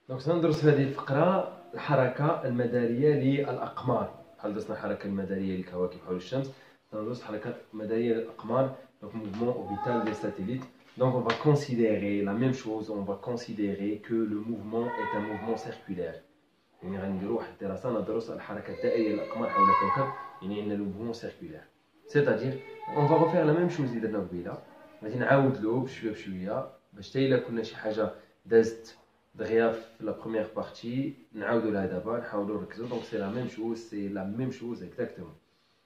دونك سندرس في هذه الفقرة الحركة المدارية للأقمار. بحال درسنا الحركة المدارية للكواكب حول الشمس، سندرس الحركة المدارية للأقمار، donc mouvement orbital des satellites. Donc on va considérer la même chose, on va considérer que le mouvement est un mouvement circulaire. يعني غنديروا واحد الدراسة ندرس الحركة الدائرية للأقمار حول الكوكب، يعني عندنا لو موفمون سيركولير. C'est-à-dire on va refaire la même chose اللي درنا قبيله، غادي نعاودلو بشويه بشويه باش حتى الا كنا شي حاجة دازت دغيا في لا بروميير بارتي نعاودو لها دابا نحاولو نركزو. دونك سي لا ميم شوز، سي لا ميم شوز اكزاكتومون.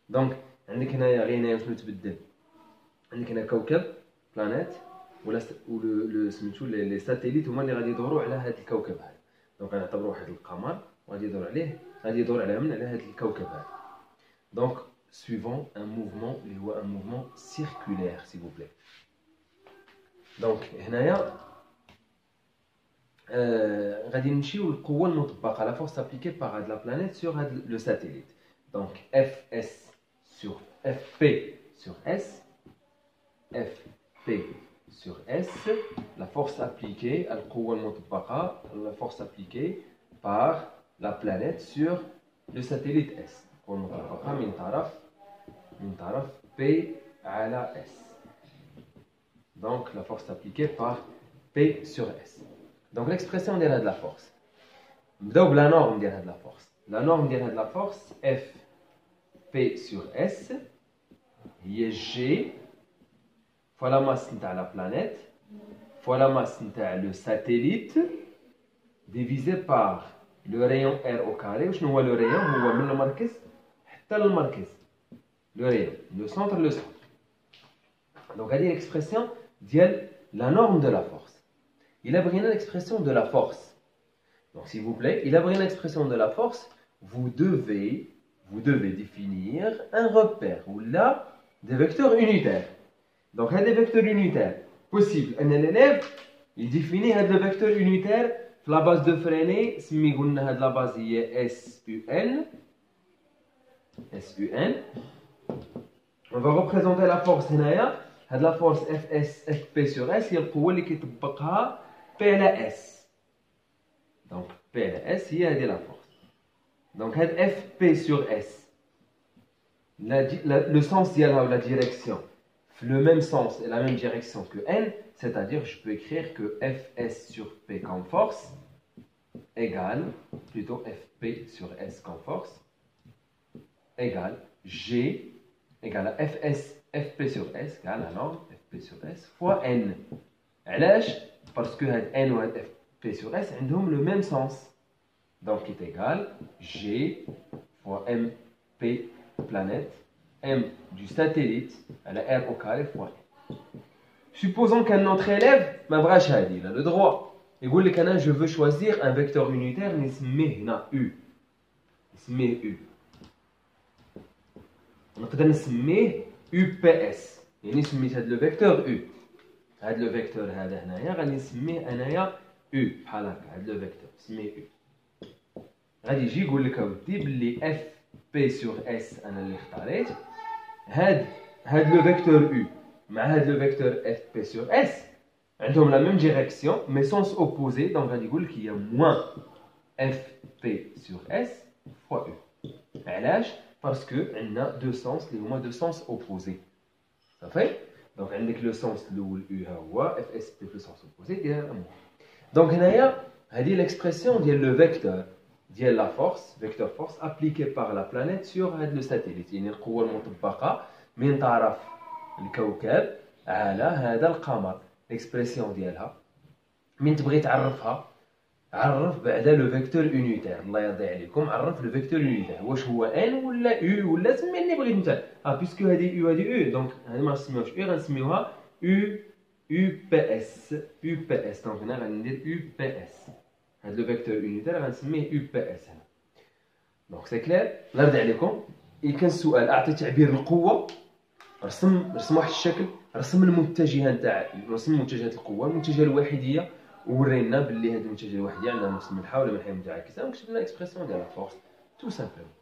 دونك عندك هنايا غير هنايا شنو تبدل، عندك هنا كوكب بلانيت ولا لو سميتو لي ساتيليت هما اللي غادي يدوروا على هذا الكوكب هذا. دونك غنعتبروا واحد القمر وغادي يدور عليه، غادي يدور على من على هذا الكوكب هذا. دونك suivant un mouvement اللي هو un mouvement circulaire s'il vous plaît. دونك هنايا غادي نمشيو للقوه المطبقه لا فورس ابليكي باغ هاد لا بلانيت سور هاد لو ساتيليت. دونك اف اس سور اف بي سور اس، اف بي سور اس لا فورس ابليكي القوه المطبقه لا فورس ابليكي باغ لا بلانيت سور لو ساتيليت اس. القوه المطبقه من طرف بي على اس. دونك لا فورس ابليكي باغ بي سور اس. Donc l'expression ديال هاد لا فورس نبداو بلا نورم ديال هاد لا فورس. لا نورم ديال هاد لا فورس اف بي سور اس هي جي فوا لا ماس نتاع لا بلانيت فوا لا ماس نتاع لو ساتيليت ديفيزي بار لو ريون ار او كاري. وشنو هو لو ريون؟ هو من المركز حتى للمركز، لو ريون لو سونتر لو سونتر. دونك هادي l'expression ديال لا نورم دو لا فورس. Il a pris l'expression de la force. Donc s'il vous plaît, il a pris l'expression de la force. Vous devez définir un repère ou là des vecteurs unitaires. Donc il y a des vecteurs unitaires possibles. Un élève il définit le vecteur unitaire la base de Freinet. Si on a la base SUN, on va représenter la force هنايا. هاد la force FS FP sur S هي القوة اللي كيطبقها P على S. Donc P على S هي هذه لا فورس. Donc هاد FP sur S le sens ديالها ou la direction le même sens et la même direction que N, c'est-à-dire je peux écrire que Fs sur P comme force égale plutôt Fp sur S comme force égale G égale à Fs Fp sur S égale à norme Fp sur S fois N. علاش؟ parce que N ou Fp sur S ont le même sens. Donc il est égal G fois MP planète M du satellite à la R au carré fois N. Supposons qu'un autre élève ma brache a dit, il a le droit. Il dit que je veux choisir un vecteur unitaire, U. U. نقدر نسميه UPS. يعني سميت هذا لو فيكتور U. هذا لو فيكتور هذا هنايا غادي نسميه انايا U بحال هكا. هذا لو فيكتور سميه U. غادي يجي يقول لك اودي بلي اف بي سور اس انا اللي اختاريت هاد لو فيكتور U مع هاد لو فيكتور اف بي سور اس عندهم لا ميم ديريكسيون مي سونس اوبوزي. دونك غادي يقول لك هي موان اف بي سور اس فوا U. علاش؟ باسكو عندنا دو سونس اللي هما دو سونس اوبوزي. صافي. دونك عندك لو سونس الاول U ها هو اف اس بي في سونس اوبوزي ديال موان. دونك هنايا هذه ليكسبرسيون ديال لو فيكتور ديال لا فورس فيكتور فورس ابليكي باغ لا بلانيت سور هاد لو ساتيليت. يعني القوه المطبقه من طرف الكوكب على هذا القمر. ليكسبرسيون ديالها من تبغي تعرفها عرف بعدا لو فيكتور يونيتير. الله يرضي عليكم عرف لو فيكتور يونيتير واش هو ان ولا يو ولا سمي اللي بغيت انت. بيسكو هذه يو هذه يو دونك هذه ما نسميوهاش يو غنسميوها يو بي اس. يو بي اس. دونك هنا غندير يو بي اس. هذا لو فيكتور يونيتير غنسميه يو بي اس هنا. دونك سي كلير. الله يرضي عليكم. كان السؤال اعطي تعبير القوه، رسم واحد الشكل، رسم المتجهه نتاع رسم متجهات القوه المتجهه الوحيديه ورينا باللي هذه المتجهه الوحيديه عندها نفس المنحى ولا منحى متعاكسه وكتب لنا اكسبرسيون ديال لا فورس tout simplement.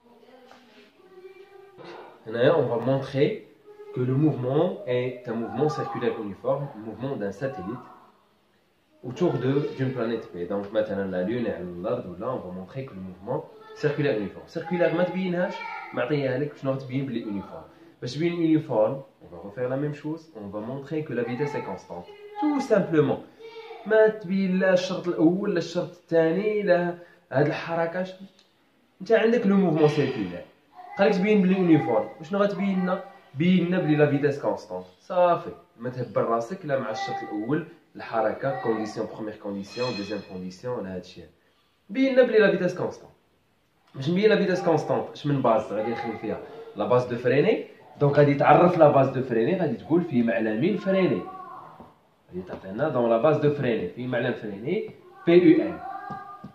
هنايا on va montrer que le mouvement est un mouvement circulaire uniforme, le mouvement d'un satellite autour d'une planète P. Donc maintenant la Lune et l'Arض, là on va montrer que le mouvement circulaire uniforme. Circulaire, ما تبينهاش معطيها لك شنو تبين بلي uniforme. باش تبين uniforme, on va refaire la même chose, on va montrer que la vitesse est constante. Tout simplement. ما تبين لا الشرط الاول لا الشرط الثاني لا هاد الحركه. انت عندك لو موفمون سيركولير قالك تبين بلي يونيفورم، شنو غتبين لنا؟ بين لنا بلي لا فيتاس كونستانت. صافي، ما تهبل راسك لا مع الشرط الاول الحركه كونديسيون بروميير كونديسيون دوزيام كونديسيون ولا هادشي. بين لنا بلي لا فيتاس كونستانت. باش نبين لا فيتاس كونستانت اش من باز غادي نخدم فيها؟ لا باز دو فريني. دونك غادي تعرف لا باز دو فريني، غادي تقول في معلمين فريني. غادي تعطينا دون لا باز دو فريني في معلم فريني بي يو ان.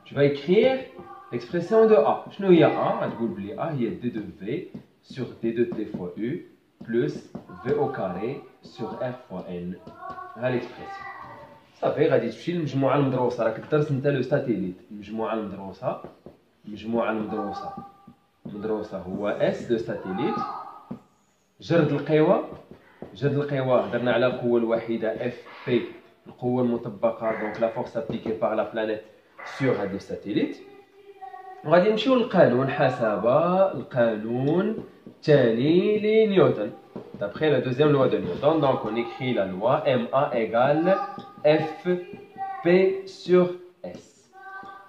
Tu vas écrire l'expression de A. شنو هي A؟ غتقول بلي A هي D de V sur D de T fois U plus V au carré sur R fois N. ها l'expression. صافي غادي تمشي للمجموعة المدروسة. راك درت انت لو ساتيليت. المجموعة المدروسة هو S لو ساتيليت. جرد القوى هضرنا على القوة الوحيدة F P، القوة المطبقة دونك لا فورس ابليكي باغ لا بلانيت sur هاد الساتيليت. وغادي نمشيو للقانون حسب القانون الثاني لنيوتن d'après la deuxième loi de Newton. Donc on écrit la loi MA égale FP sur S.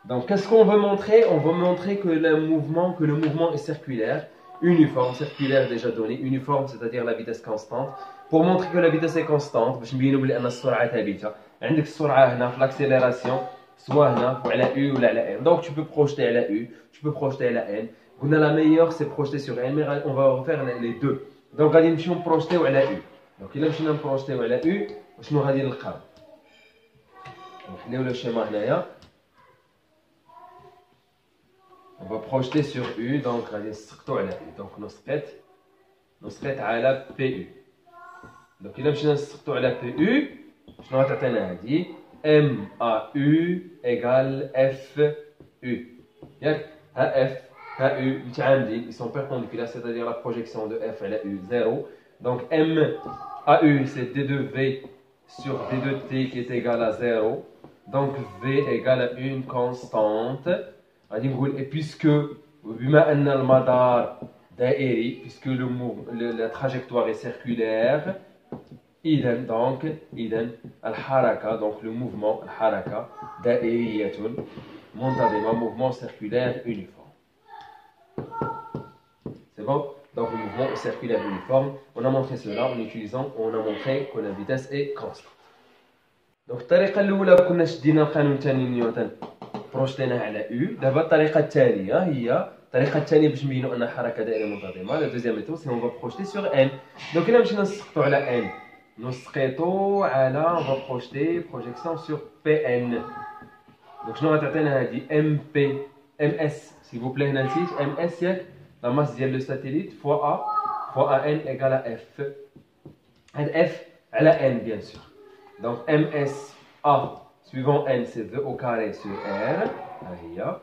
Donc qu'est-ce qu'on veut montrer? On veut montrer que le mouvement est circulaire, uniforme, circulaire déjà donné, uniforme c'est-à-dire la vitesse constante. Pour montrer que la vitesse est constante باش نبينوا بلي ان السرعة ثابتة. عندك السرعة هنا في l'accélération soit هنا على U ou على N. Donc tu peux projeter à la U, tu peux projeter à la N. On a la meilleure c'est projeter sur N, mais on va refaire les deux. Donc غادي نمشيو نبروجيتيو على U. Donc إلا مشينا نبروجيتيو على U شنو غادي نلقاو؟ نحليو لو شيما هنايا. On va projeter sur U, donc غادي نسقطو على U. Donc نسقط على PU. Donc إلا مشينا نسقطو على PU شنو غتعطينا هادي؟ MAU égale FU. ياك ها F ها U متعامدين، ils sont perpendiculaires, c'est-à-dire la projection de F à la U 0. Donc MAU c'est D de V sur D de T qui est égal à 0. Donc V égale à une constante. غادي نقول et puisque بما أن المدار دائري، puisque la trajectoire est circulaire، إذن الحركة donc le mouvement الحركة دائرية منتظمة mouvement circulaire uniforme. C'est bon? Donc le mouvement est circulaire uniforme. On a montré cela en utilisant, on a montré que la vitesse est constante. Donc الطريقة الأولى كنا شدينا القانون الثاني نيوتن بروجيتيناه على U. دابا الطريقة الثانية هي الطريقة الثانية باش نبينوا أن الحركة دائرية منتظمة. La deuxième méthode c'est on va projeter sur N. Donc إلا مشينا نسقطوا على N نسقطوا على on va projeter projection sur PN. Donc شنو غتعطينا هادي MP MS s'il vous plaît هنا نسيت MS ياك la masse ديال لو ساتيليت fois A N égale à F. هاد F على N bien sûr. Donc MS A suivant N c'est V au carré sur R. ها هي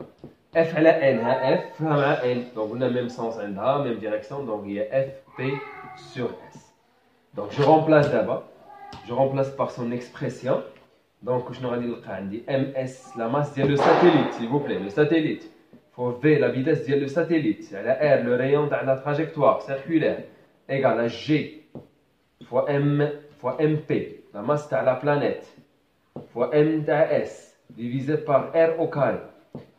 F على N ها F مع N. Donc on a même sens عندها même direction donc هي FP sur S. Donc je remplace d'abord, je remplace par son expression. Donc je n'aurai pas dit ms la masse de le satellite s'il vous plaît, le satellite. Faut v la vitesse de le satellite, la r le rayon de la trajectoire circulaire égale à g fois m fois mp la masse de la planète fois m de s divisé par r au carré.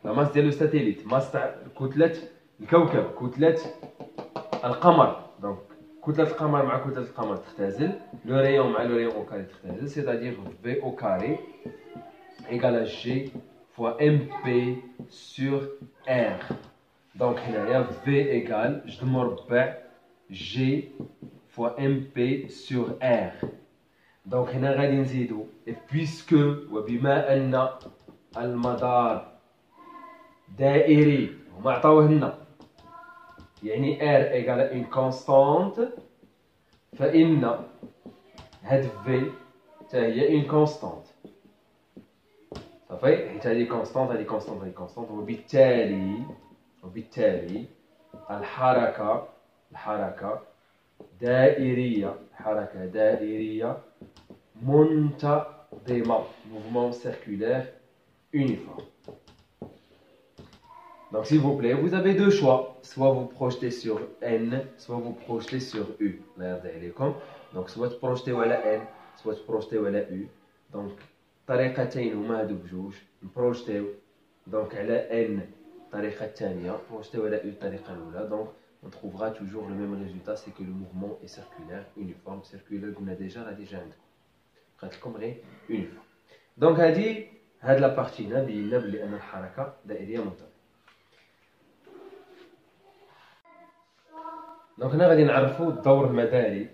La masse de le satellite, masse de كتلة الكوكب كتلة القمر. Donc كتلة القمر مع كتلة القمر تختزل، لو ريون مع لو ريون او كاري تختزل، c'est-à-dire V au carré égale à G fois MP sur R. Donc هنايا V égale جذر مربع G fois MP sur R. Donc هنا غادي نزيدو et puisque وبما أن المدار دائري هما عطاوه لنا يعني R égale à une constante فإن هاد V هي une constante. صافي حيت هذه constante هذه constante هذه constante وبالتالي الحركة دائرية منتظمة. des mouvements circulaires uniformes. Donc, s'il vous plaît, vous avez deux choix. Soit vous projetez sur N, soit vous projetez sur U. Donc, soit vous projetez à N, soit vous projetez à U. Donc, طريقتين هما هادو بجوج نبروجيتيو دونك على N الطريقة الثانية بروجيتيو على U الطريقة الأولى. Donc, on trouvera toujours le même résultat, c'est que le mouvement est circulaire, uniforme. Circulaire, on a déjà عندكم. قالت لكم غير uniforme. Donc, هاد la partie هنا بينا بلي أن الحركة دائرية منتظمة. دونك هنا غادي نعرفوا الدور المداري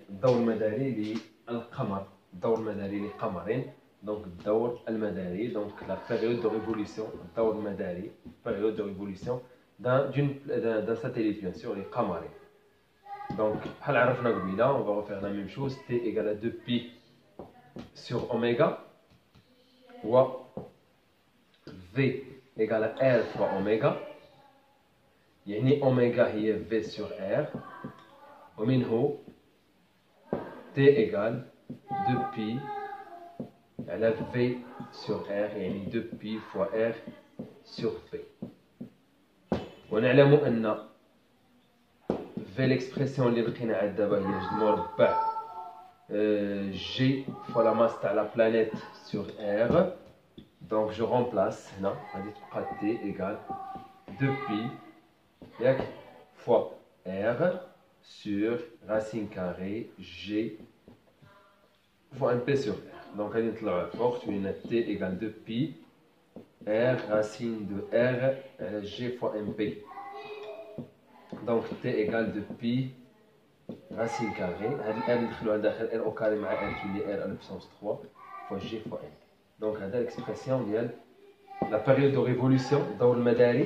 للقمر. الدور المداري لقمر. دونك الدور المداري دونك لا période de révolution. الدور المداري période de révolution d'un satellite bien sûr لقمري. Donc بحال عرفنا قبيله on va refaire la même chose. T égale à 2pi sur oméga ou V égale à R fois oméga. يعني oméga هي V sur R. ومنه T égale 2pi على V sur R يعني 2pi fois R sur V. ونعلم أن V l'expression اللي لقينا عاد دابا هي جذر مربع G fois la masse تاع la planète sur R. Donc je remplace هنا غادي تبقى T égale 2pi ياك fois R sur racine carrée G fois un P sur R. Donc, on va voir T égale 2pi R racine de R G fois MP. Donc, T égale 2pi racine carrée. R au carré مع R qui est R à la puissance 3 fois G fois MP. Donc, c'est l'expression de la période de révolution dans le Madari.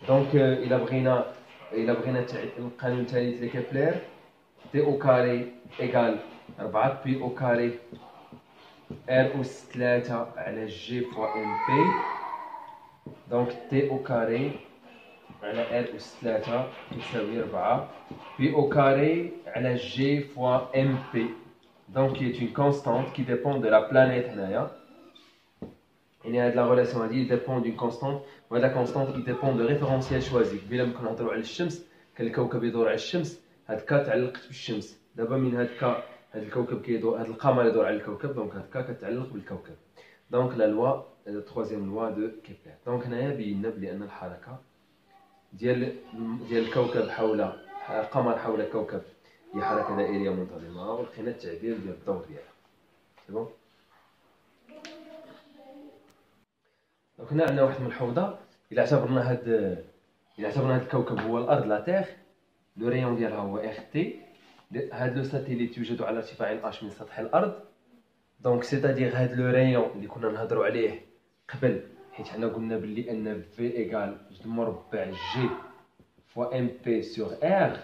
Donc, il a pris le قانون الثالث لكيبلر. T au carré égale 4pi au carré R أس 3 على G fois MP. Donc T au carré على R أس 3 يساوي 4 pi au carré على G fois MP. Donc qui est une constante qui dépend de la planète هنايا. يعني هاد la relation هادي dépend d'une constante وهاد la constante qui dépend de référentiel choisi. قبيله ملي كنهضروا على الشمس كان الكوكب يدور على الشمس هاد كا تعلقت بالشمس. دابا من هاد كا هاد الكوكب كيدور هاد القمر يدور على الكوكب دونك هاد كا كتعلق بالكوكب. دونك لا لوا التروازيام لوا دو كيبلر. دونك هنايا بينا بلي ان الحركه ديال الكوكب حول القمر حول الكوكب هي حركه دائريه منتظمه ولقينا التعبير ديال الدور ديالها. سي بون. دونك هنا عندنا واحد الملحوظه. الا اعتبرنا هاد الكوكب هو الارض لا تيغ لو ريون ديالها هو ار تي. هاد لو ساتيليت يوجد على ارتفاع اش من سطح الارض. دونك سيتادير هاد لو ريون اللي كنا نهضروا عليه قبل حيت حنا قلنا بلي ان في ايغال جذر مربع جي فوا ام بي سور ار.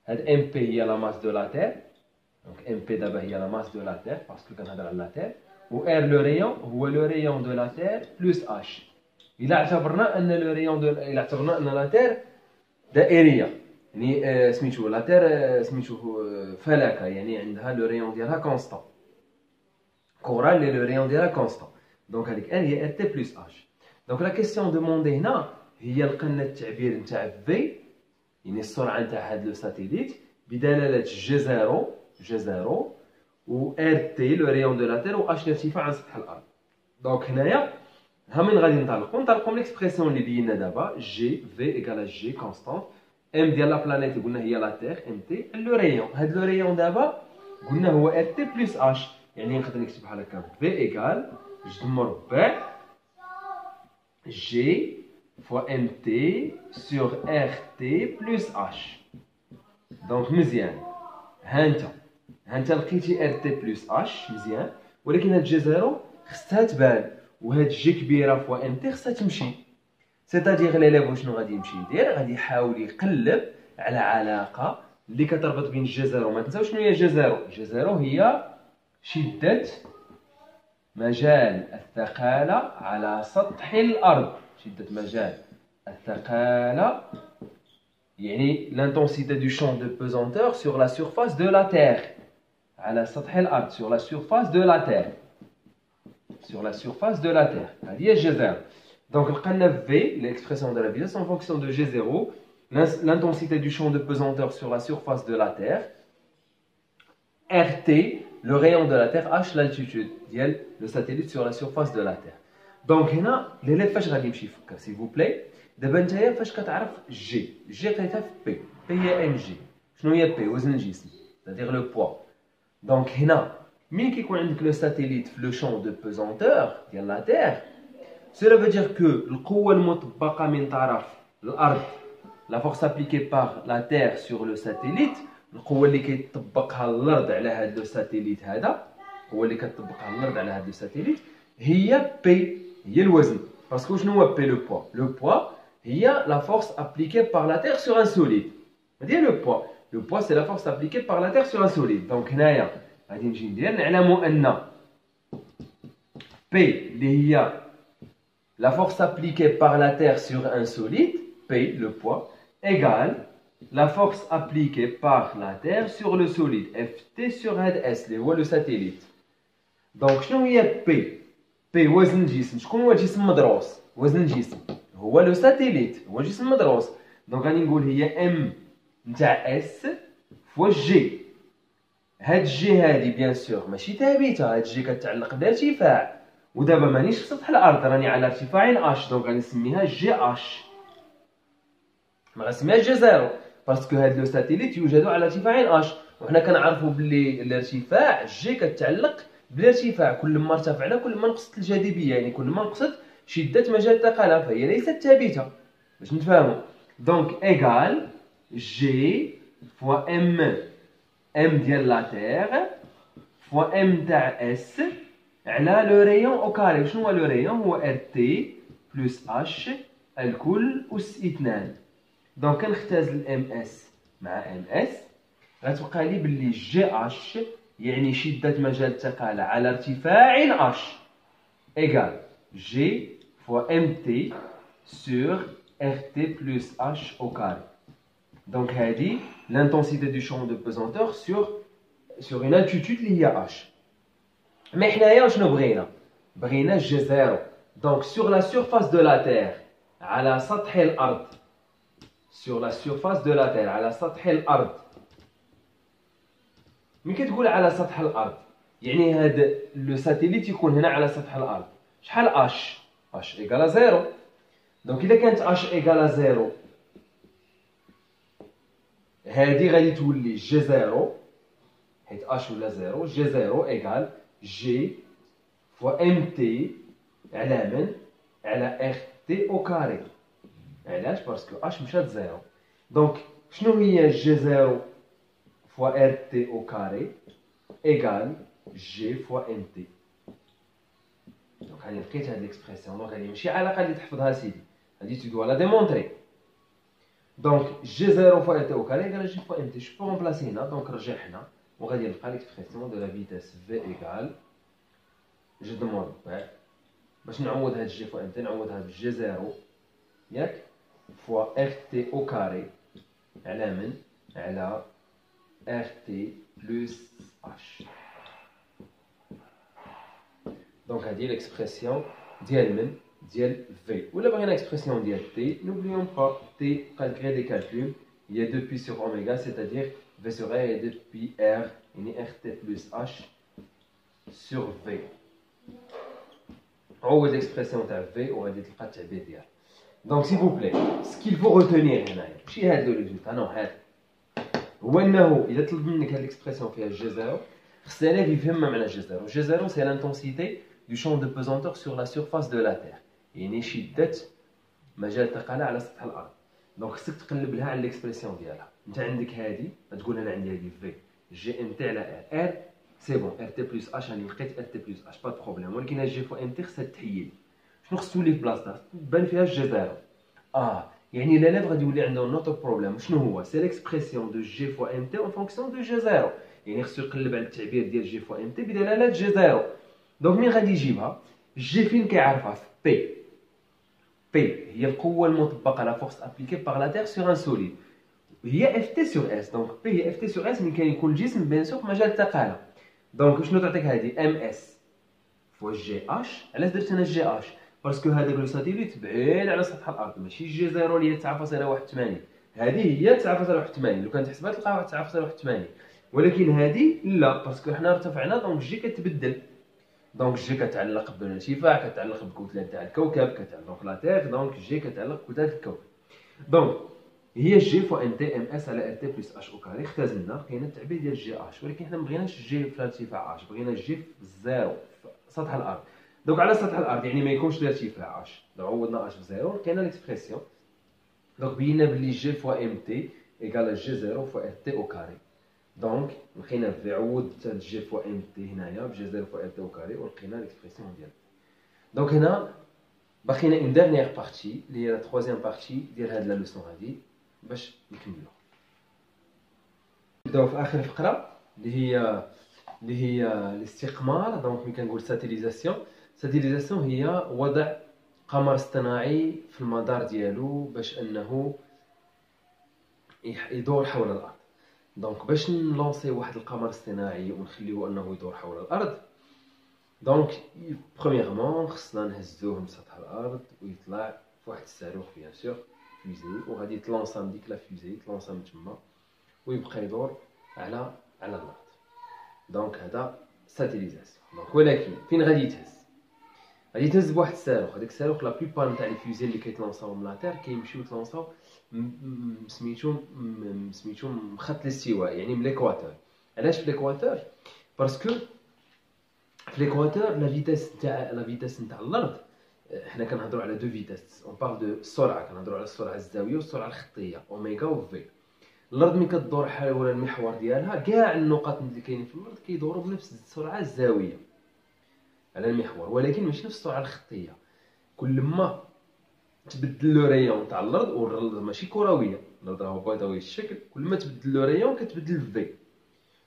هاد ام بي هي لا ماس دو لا تير. دونك ام بي دابا هي لا ماس دو لا تير باسكو كنهضر على لا تير و ار لو ريون هو لو ريون دو لا تير بلس اش. الا اعتبرنا ان لا تير دائريه يعني سميتو لا تير سميتو فلكه يعني عندها لو ريون ديالها كونستون. كورال لو ريون ديالها كونستون. دونك هذيك ار هي ار تي بلس اش. دونك لا كيسيون دوموندي هنا هي لقينا التعبير نتاع في يعني السرعه نتاع هذا لو ساتيليت بدلاله جي زيرو و ار تي لو ريون دو لا تير و اش الارتفاع عن سطح الارض. دونك هنايا ها من غادي نطلقوا من ليكسبرسيون اللي بينا دابا جي في ايكال جي كونستانت ام ديال لا بلانيت قلنا هي لا تيغ ام تي لو ريون. هاد لو ريون دابا قلنا هو ار تي بلس اش يعني نقدر نكتب بحال هكا في ايكال جذر مربع جي فوا ام تي سور ار تي بلس اش. دونك مزيان ها انت لقيتي ار تي بلس اش مزيان ولكن هاد جي زيرو خصها تبان وهاد جي كبيره فوا ام تي خصها تمشي. سيتادير ليليف شنو غادي يمشي يدير غادي يحاول يقلب على علاقه اللي كتربط بين جي زيرو. ما تنساوش شنو هي جي زيرو. جي زيرو هي شده مجال الثقاله على سطح الارض. شده مجال الثقاله يعني l'intensité du champ de pesanteur sur la surface de la terre على سطح الارض sur la surface de la terre. sur la surface de la Terre. هذه G0. Donc لقينا V, l'expression de la vitesse, en fonction de G0, l'intensité du champ de pesanteur sur la surface de la Terre, RT, le rayon de la Terre, H, l'altitude ديال le satellite sur la surface de la Terre. Donc هنا l'élève فاش غادي يمشي يفكر s'il vous plaît. دابا نتايا فاش كتعرف جي لقيتها في بي هي ام جي. شنو هي بي؟ وزن الجسم c'est-à-dire le poids. دونك هنا ملي كيكون عندك لو ساتيليت في لو شون دو بوزونتور ديال لا تير cela veut dire que القوة المطبقة من طرف الأرض la force appliquée par la Terre sur le satellite القوة اللي كيطبقها الأرض على هذا لو ساتيليت هذا القوة اللي كتطبقها الأرض على هذا لو ساتيليت هي بي هي الوزن. باسكو شنو هو بي؟ لو بوا. لو بوا هي la force appliquée par la Terre sur un solide. هذه لو بوا. لو بوا c'est la force appliquée par la Terre sur un solide. Donc هنايا غادي نجي ندير نعلموا ان بي اللي هي la force appliquée par la Terre sur un solide, P, le poids, égale la force appliquée par la Terre sur le solide, Ft sur S, اللي هو le satellite. Donc شنو هي P؟ P وزن الجسم. شكون هو الجسم مدروس؟ وزن الجسم هو لو ساتيليت، هو الجسم مدروس. دونك غادي نقول هي M نتاع S فوا جي. هاد جي هادي بيان سور ماشي ثابته، هاد جي كتعلق بارتفاع، ودابا مانيش في سطح الارض راني على ارتفاع اش. دونك غنسميها جي اش، ما غنسميهاش جي زيرو باسكو هاد لو ساتيليت يوجد على ارتفاع اش، وحنا كنعرفوا بلي الارتفاع جي كتعلق بالارتفاع. كل ما ارتفعنا كل ما نقصت الجاذبيه، يعني كل ما نقصت شده مجال الثقاله، فهي ليست ثابته باش نتفاهموا. دونك ايغال جي فوا ام ديال لا تير فوا ام تاع اس على لو ريون او كاري. شنو هو لو ريون؟ هو ار تي بلس اش الكل اس 2. دونك كنختاز الام اس مع ام اس غتبقى لي باللي جي اش يعني شده مجال الثقاله على ارتفاع اش ايغال جي فوا ام تي سور ار تي بلس اش او كاري. Donc هذه l'intensité du champ de pesanteur sur une altitude اللي هي h. Mais حنايا شنو بغينا؟ بغينا جي زيرو. Donc sur la surface de la Terre على سطح الأرض sur la surface de la Terre على سطح الأرض. ملي كتقول على سطح الأرض يعني هذا لو ساتيليت يكون هنا على سطح الأرض. شحال h إيكالا زيرو. دونك إذا كانت h إيكالا زيرو هادي غادي تولي جي زيرو حيت اش ولا زيرو. جي زيرو ايكال جي فوا ام تي على من؟ على ار تي او كاري. علاش؟ باسكو اش مشات زيرو. دونك شنو هي جي زيرو فوا ار تي او كاري ايكال جي فوا ام تي. دونك هاني لقيت هاد ليكسبرسيون. دونك هادي ماشي علاقه اللي تحفظها سيدي، هادي tu dois la démontrer. Donc G0 fois RT au carré égale G fois MT. Je peux remplacer هنا. Donc رجع هنا وغادي نلقى l'expression de la vitesse V égale je demande باش نعوض هاد G fois MT نعوضها ب G0 ياك fois RT au carré على من؟ على RT plus H. Donc هادي l'expression ديال من؟ ديال V. ولا بغينا expression ديال T, n'oublions pas T malgré des calculs il y a 2 pi sur oméga, c'est-à-dire V sur R est 2 pi R يعني RT plus H sur V. عوض l'expression تاع V وغادي تلقى التعبير ديالها. Donc s'il vous plaît ce qu'il faut retenir هنايا ماشي هاد لو ريزولتا نو هاد هو انه اذا طلب منك هاد l'expression فيها جي زيرو خص الاليف يفهم معنى جي زيرو. جي زيرو c'est l'intensité du champ de pesanteur sur la surface de la Terre. يعني شدة مجال الثقالة على سطح الأرض. دونك خصك تقلب لها على ليكسبرسيون ديالها. أنت عندك هادي تقول أنا عندي هادي في جي ام تي على ار سي بون ار تي بلس اش راني لقيت ار تي بلس اش با بروبليم. ولكن هاد جي فوا ام تي خصها تحيد. شنو خص تولي في بلاصتها؟ تبان فيها جي زيرو. يعني لاليف غادي يولي عنده نوتر بروبليم. شنو هو؟ سي ليكسبرسيون دو جي فوا ام تي اون فونكسيون دو جي زيرو. يعني خصو يقلب على التعبير ديال جي فوا ام تي بدلالة جي زيرو. دونك مين غادي يجيبها؟ جي فين كيعرفها؟ في بي. P هي القوة المطبقة la force appliquée par la Terre sur un solide. هي Ft sur S. Donc P هي Ft sur S ملي كان يكون الجسم بيان سور في مجال الثقالة. دونك شنو تعطيك هذه؟ MS فوا جي اش. علاش درت انا جي اش؟ باسكو هذاك لو ساتيليت بعيد على سطح الارض، ماشي جي زيرو اللي هي 9.81. هذه هي 9.81. لو كان تحسبها تلقاها 9.81، ولكن هذه لا، باسكو حنا ارتفعنا دونك جي كتبدل. دونك جي كتعلق بالارتفاع، كتعلق بالكتله تاع الكوكب، كتعلق لا تير، دونك جي كتعلق بكتله الكوكب. دونك هي جي فوا ام تي ام اس على ار تي بلس اش او كاري. اختزلنا لقينا التعبير ديال جي اش، ولكن حنا ما بغيناش جي في الارتفاع اش، بغينا جي في الزيرو في سطح الارض. دونك على سطح الارض يعني ما يكونش الارتفاع اش، لو عوضنا اش بزيرو لقينا ليكسبرسيون. دونك بينا بلي جي فوا ام تي ايكال جي زيرو فوا ار تي او كاري. دونك لقينا في عوض جي فوا ام تي هنايا بجي زيرو فوا ار تي او كاري، ولقينا ليكسبرسيون ديالها. دونك هنا باقينا اون ديرنيير بارتي اللي هي لا ترويزيام بارتي ديال هاد لا لوسون هادي باش نكملو. نبداو في اخر فقره اللي هي الاستقمار. دونك ملي كنقول ساتيليزاسيون هي وضع قمر اصطناعي في المدار ديالو باش انه يدور حول الارض. دونك باش نلونسي واحد القمر اصطناعي ونخليوه انه يدور حول الارض، دونك برومييرمون خصنا نهزوه من سطح الارض ويطلع في واحد الصاروخ بيان سور فيزي، وغادي يتلونسا من ديك لا فيزي، يتلونسا من تما ويبقى يدور على الارض. دونك هذا ساتيليزاسيون. دونك ولكن فين غادي يتهز؟ غادي يتهز بواحد الصاروخ. هذاك الصاروخ لا بلوبار نتاع لي فيزي اللي كيتلونساو من لا تير كيمشيو يتلونساو سميتو خط الاستواء، يعني من ليكواتور. علاش في ليكواتور؟ باسكو في ليكواتور لا فيتاس نتاع الارض، حنا كنهضروا على دو فيتاس، اون بار دو السرعه، كنهضروا على السرعه الزاويه والسرعه الخطيه اوميغا و في. الارض ملي كدور حول المحور ديالها، كاع النقط اللي كاينين في الارض كيدوروا بنفس السرعه الزاويه على المحور، ولكن ماشي نفس السرعه الخطيه. كل ما تبدل لو ريون تاع الارض، والارض ماشي كرويه، الارض راه بيضاوي الشكل، كل ما تبدل لو ريون كتبدل في.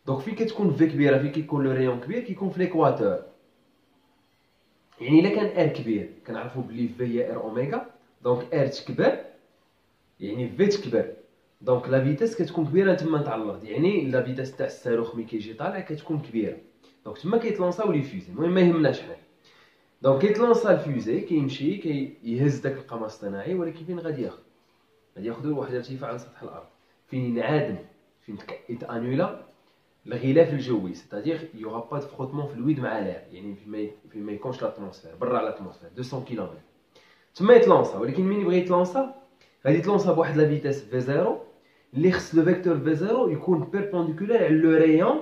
دونك فين كتكون في كبيره، فين كيكون لو ريون كبير، كيكون في ليكواتور. يعني الا كان ار كبير كنعرفوا بلي في هي ار اوميغا، دونك ار تكبر يعني في تكبر، دونك لا فيتاس كتكون كبيره تما نتاع الارض، يعني لا فيتاس تاع الصاروخ ملي كيجي طالع كتكون كبيره. دونك تما كيتلونساو لي فيزي. المهم ما يهمناش حنا، دونك كيتلونسا الفيزي كيمشي كيهز داك القمر الاصطناعي، ولكن فين غادي ياخذ؟ غادي ياخذو لواحد الارتفاع على سطح الارض فين ينعدم، فين يتانولا الغلاف الجوي، ستادير يوغا با دو فروتمون فلويد مع لير، يعني فين ما يكونش لاتموسفير، برا لاتموسفير 200 كيلومتر تما يتلونسا. ولكن مين يبغي يتلونسا غادي يتلونسا بواحد لا فيتاس في زيرو، اللي خص لو فيكتور في زيرو يكون بيربونديكولار على لو ريون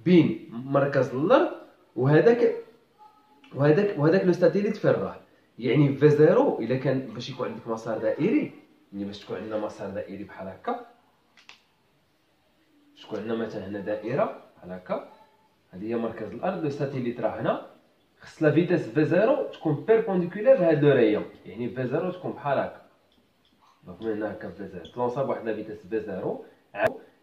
بين مركز الارض وهذاك لو ساتيليت فين راه. يعني في زيرو الا كان باش يكون عندك مسار دائري، يعني باش تكون عندنا مسار دائري بحال هكا، شكون عندنا مثلا هنا دائره بحال هكا، هذه هي مركز الارض، لو ساتيليت راه هنا، خص لا فيتاس في زيرو تكون بيربونديكولار لهاد لو ريون، يعني في زيرو تكون بحال هكا. دونك من هنا هكا في زيرو تلونسا بواحد لا فيتاس في زيرو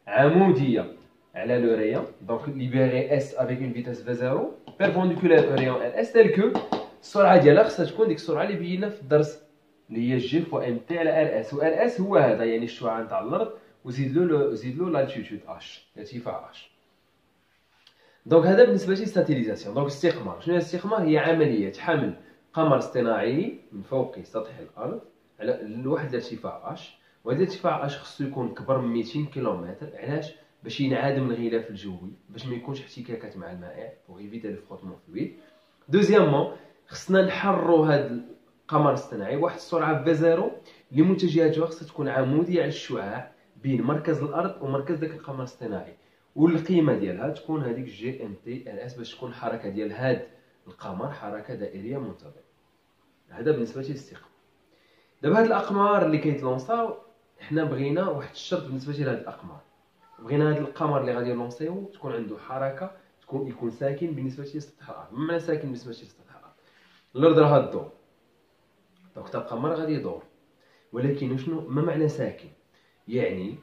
عموديه على لو ريون، دونك ليبيري اس افيك اون فيتاس في زيرو بيربونديكولار او ريون ال اس، تال كو السرعه ديالها خصها تكون ديك السرعه اللي بينا في الدرس اللي هي جي فوا ام تي على ار اس، و ار اس هو هذا يعني الشعاع نتاع الارض، وزيد له لالتيتود اش، ارتفاع اش. دونك هذا بالنسبه للساتيليزاسيون. دونك الاستقمار، شنو هي الاستقمار؟ هي عمليه حمل قمر اصطناعي من فوق سطح الارض على لواحد الارتفاع اش، وهذا الارتفاع اش خصو يكون كبر من 200 كيلومتر. علاش؟ باش ينعدم الغلاف الجوي، باش ما يكونش احتكاكات مع المائع، بوغ ايفيتي لو فروتمون فلويد. دوزيامون خصنا نحرروا هذا القمر الاصطناعي واحد السرعه في زيرو اللي متجهاتها خصها تكون عموديه على الشعاع بين مركز الارض ومركز داك القمر الاصطناعي، والقيمه ديالها تكون هذيك جي ام تي ال اس، باش تكون الحركه ديال هذا القمر حركه دائريه منتظمه. هذا بالنسبه للاستقمار. دابا هاد الاقمار اللي كيتلونساو، حنا بغينا واحد الشرط بالنسبه لهاد الاقمار، بغينا هاد القمر اللي غادي نلونسيو تكون عنده حركه، يكون ساكن بالنسبه لسطح الارض. بمعنى ساكن بالنسبه لسطح الارض، الارض راه تدور، دونك تبقى القمر غادي يدور، ولكن شنو ما معنى ساكن؟ يعني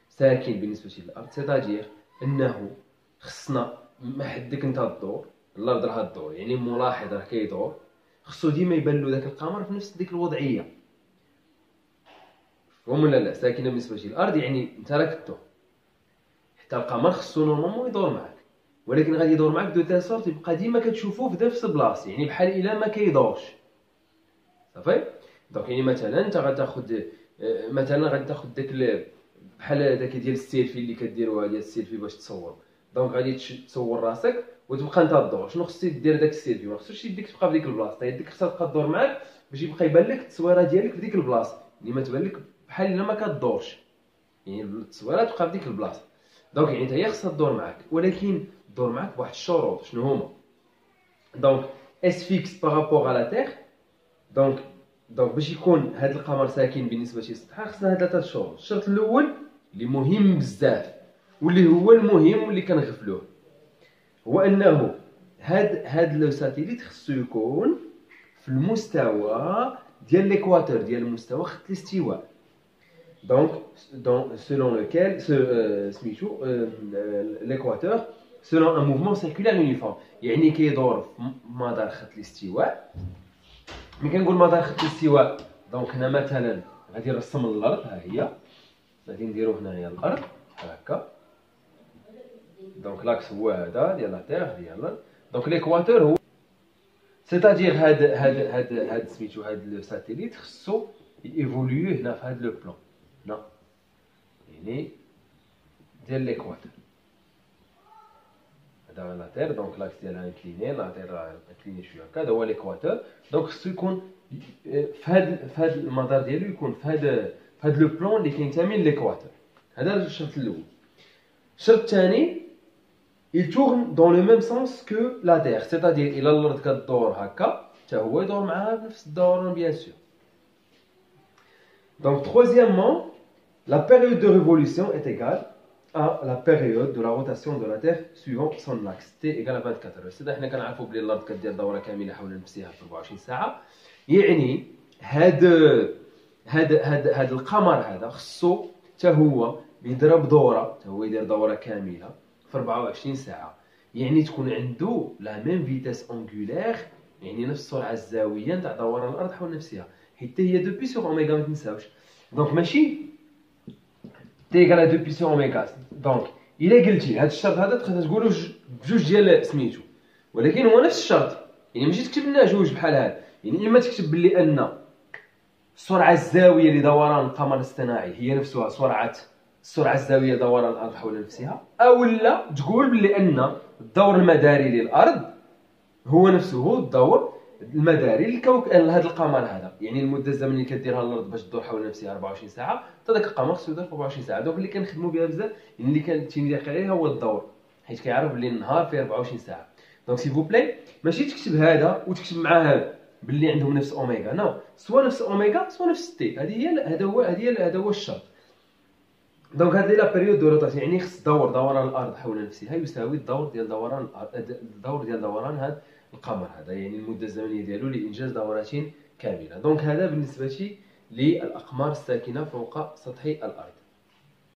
ساكن بالنسبه للارض سيتادير انه خصنا ما حدك انت تدور، الارض راه تدور، يعني ملاحظ راه كيدور، خصو ديما يبان له داك القمر في نفس ديك الوضعيه. فهم ولا لا؟ ساكنه بالنسبه للارض يعني انت راك تدور، حتى القمر خصو نورمالمون يدور معاك. ولكن غادي يدور معاك دو تال سورت يبقى ديما كتشوفوه في نفس البلاصه، يعني بحال الا ما كيدورش. صافي. دونك يعني مثلا انت غتاخد مثلا غادي تاخد داك بحال داك ديال السيلفي اللي كديروها ديال السيلفي باش تصور. دونك غادي تصور راسك وتبقى انت تدور. شنو خصك دير داك السيلفي؟ ما خصوش يديك تبقى في ديك البلاصه، يديك خصها تبقى تدور معاك باش يبقى يبان لك التصويره ديالك في ديك البلاصه، اللي ما تبان لك بحال الا ما كدورش، يعني التصويره تبقى في ديك البلاصه. دونك يعني حتى هي خصها تدور معاك، ولكن تدور معاك بواحد الشروط. شنو هما؟ دونك اس فيكس بارابور على لا تيغ. دونك باش يكون هذا القمر ساكن بالنسبه لسطحها خصنا ثلاثه شروط. الشرط الاول اللي مهم بزاف واللي هو المهم واللي كنغفلوه هو انه هاد لو ساتيليت خصو يكون في المستوى ديال ليكواتور، ديال مستوى خط الاستواء. دونك selon lequel سميتو l'équateur selon un mouvement circulaire uniforme، يعني كيدور في مدار خط الاستواء. ملي كنقول مدار خط الاستواء دونك هنا مثلا غادي نرسم الارض، ها هي غادي نديرو هنايا الارض بحال هكا. دونك لاكس هو هذا ديال لا تيغ ديالنا. دونك ليكواتور هو سيتادير هاد سميتو هاد لو ساتيليت خصو ايفولوي هنا في هاد لو بلان هنا، يعني ديال ليكواتور. هذا لا تيغ دونك لاكس ديالها انكليني، لا تيغ انكليني شويه هكا، هذا هو ليكواتور. دونك خصو يكون في هاد المدار ديالو يكون في هاد لو بلان اللي كينتمي لليكواتور. هذا الشرط الاول. الشرط الثاني il tourne dans le même sens que la Terre، c'est-à-dire إلا الأرض كدور هكا حتى هو يدور معاها بنفس الدوران bien sûr. Donc troisièmement, la période de révolution est égale à la période de la rotation de la Terre suivant son axe t égale à 24 heures. c'est-à-dire حنا كنعرفوا بلي الأرض كدير دورة كاملة حول نفسها في 24 ساعة. يعني هاد القمر هذا خصو حتى هو يضرب دورة، حتى هو يدير دورة كاملة في 24 ساعة، يعني تكون عنده لا ميم فيتاس اونغولير، يعني نفس السرعة الزاوية نتاع دوران الأرض حول نفسها، حيت هي دو بي سور اوميغا ما تنساوش. دونك ماشي تي ايكال دو بي سور اوميغا. دونك إلا قلتي هاد الشرط هذا تقدر تقولو بجوج ديال سميتو، ولكن هو نفس الشرط، يعني ماشي تكتب لنا جوج بحال هاد، يعني إما تكتب بلي أن السرعة الزاوية لدوران القمر الاصطناعي هي نفسها السرعة الزاوية دوران الأرض حول نفسها، أو لا تقول بلي أن الدور المداري للأرض هو نفسه الدور المداري لهذا القمر هذا، يعني المدة الزمنية اللي كديرها الأرض باش تدور حول نفسها 24 ساعة، حتى داك القمر خصو يدور في 24 ساعة. دوك اللي كنخدموا بها بزاف اللي كنتيمديق عليها هو الدور، حيت كيعرف بلي النهار فيه 24 ساعة. دونك سي فو بلاي ماشي تكتب هذا وتكتب مع هذا باللي عندهم نفس اوميغا، نو، سوا نفس اوميغا سوا نفس تي. هذا هو الشرط. دونك هذه لا بيريود دو روتاسيون، يعني خص دوران الارض حول نفسها يساوي الدور ديال دوران هذا القمر هذا، يعني المده الزمنيه ديالو لانجاز دورات كامله. دونك هذا بالنسبه للاقمار الساكنه فوق سطح الارض.